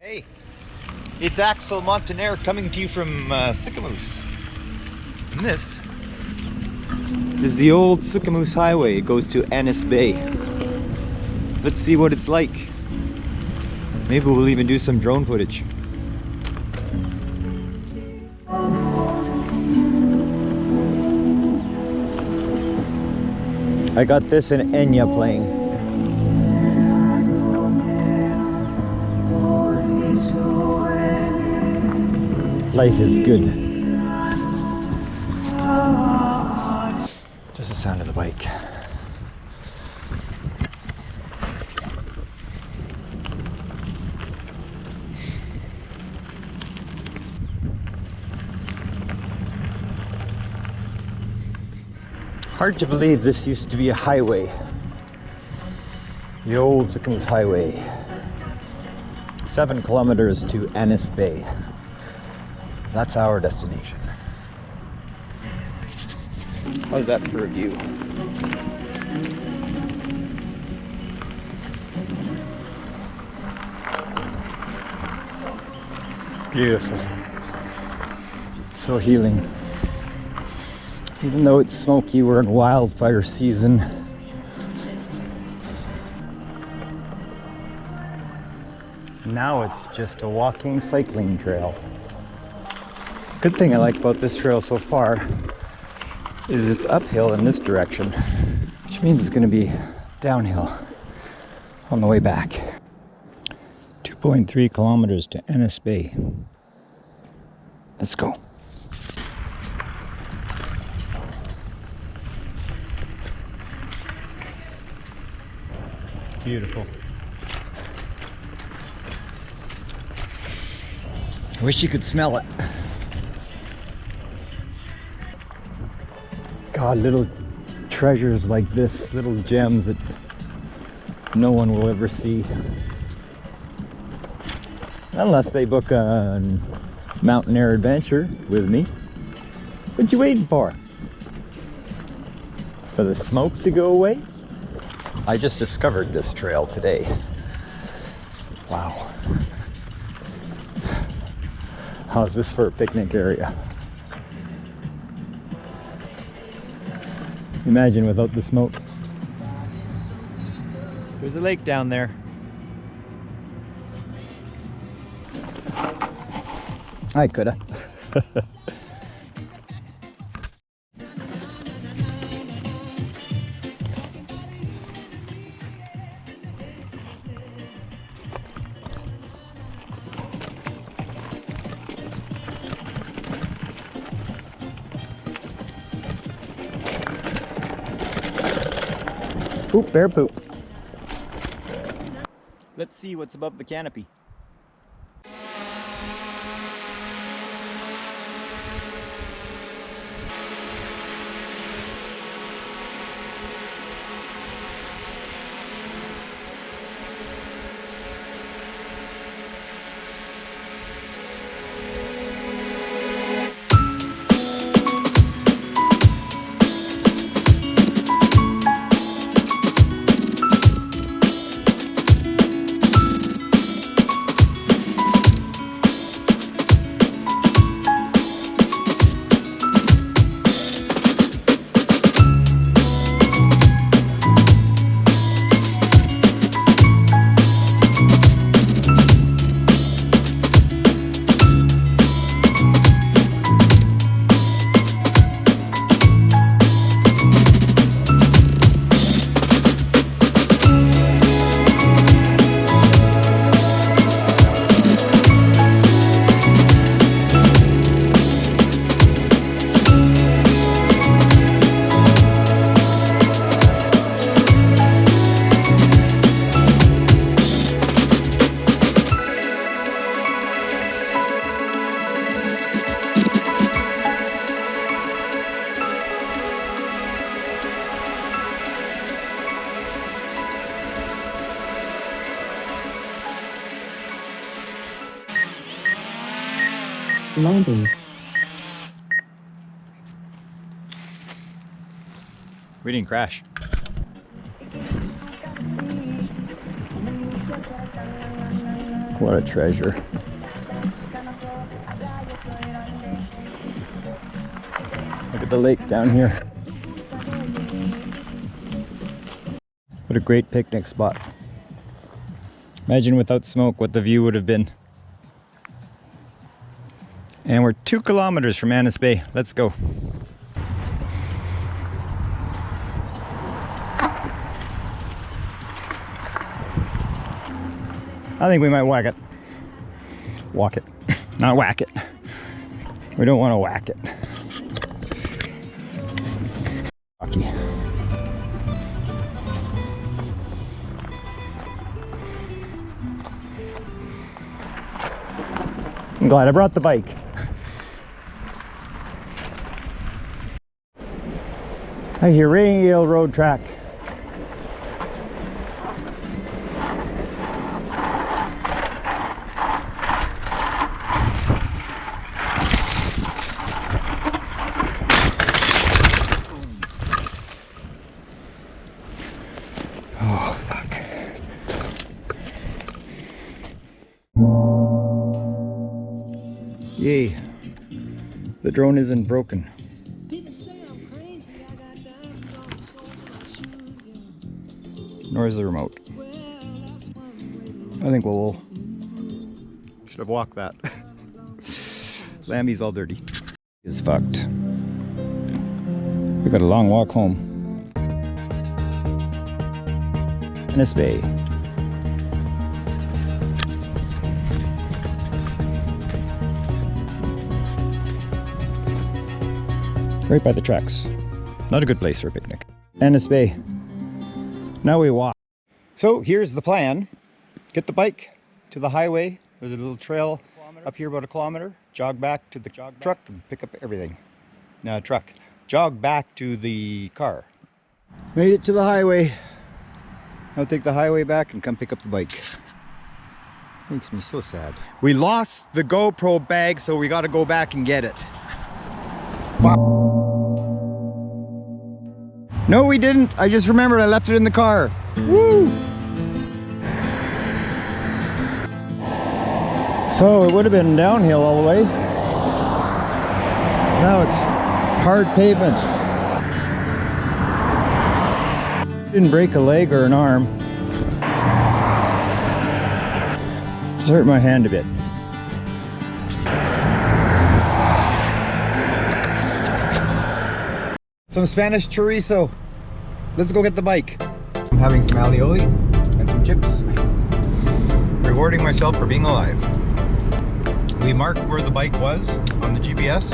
Hey, it's Axel Montaner coming to you from Sicamous. And this is the old Sicamous highway. It goes to Ennis Bay. Let's see what it's like. Maybe we'll even do some drone footage. I got this in Enya playing. Life is good. Just the sound of the bike. Hard to believe this used to be a highway. The old Sicamous Highway. 7 kilometers to Ennis Bay. That's our destination. How's that for a view? Beautiful. So healing. Even though it's smoky, we're in wildfire season. Now it's just a walking cycling trail. Good thing I like about this trail so far is it's uphill in this direction, which means it's going to be downhill on the way back. 2.3 kilometers to Ennis Bay. Let's go. Beautiful. I wish you could smell it. God, little treasures like this, little gems that no one will ever see. Unless they book a mountain air adventure with me. What you waiting for? For the smoke to go away? I just discovered this trail today. Wow. How's this for a picnic area? Imagine without the smoke. There's a lake down there. I coulda. Poop, bear poop. Let's see what's above the canopy. Loading. We didn't crash. What a treasure. Look at the lake down here. What a great picnic spot. Imagine without smoke what the view would have been. And we're 2 kilometers from Annis Bay. Let's go. I think we might whack it. Walk it. Not whack it. We don't want to whack it. Rocky. I'm glad I brought the bike. I hear railroad track. Oh, fuck. Yay. The drone isn't broken. Nor is the remote. I think we'll should have walked that. Lambie's all dirty. It's fucked. We got a long walk home. Annis Bay. Right by the tracks. Not a good place for a picnic. Annis Bay. Now we walk. So here's the plan. Get the bike to the highway. There's a little trail up here about 1 kilometer. Jog back to the truck and pick up everything. No, truck. Jog back to the car. Made it to the highway. I'll take the highway back and come pick up the bike. Makes me so sad. We lost the GoPro bag, so we got to go back and get it. No, we didn't. I just remembered I left it in the car. Woo! So it would have been downhill all the way. Now it's hard pavement. Didn't break a leg or an arm. Just hurt my hand a bit. Some Spanish chorizo. Let's go get the bike. I'm having some alioli and some chips. Rewarding myself for being alive. We marked where the bike was on the GPS.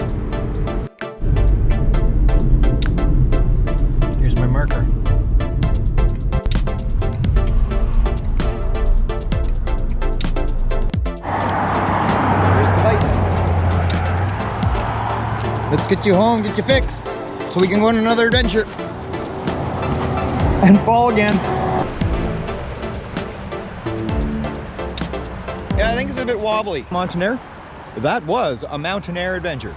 Here's my marker. Here's the bike. Let's get you home, get you fixed, so we can go on another adventure and fall again. Yeah, I think it's a bit wobbly. Mountain air. That was a mountain air adventure.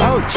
Ouch!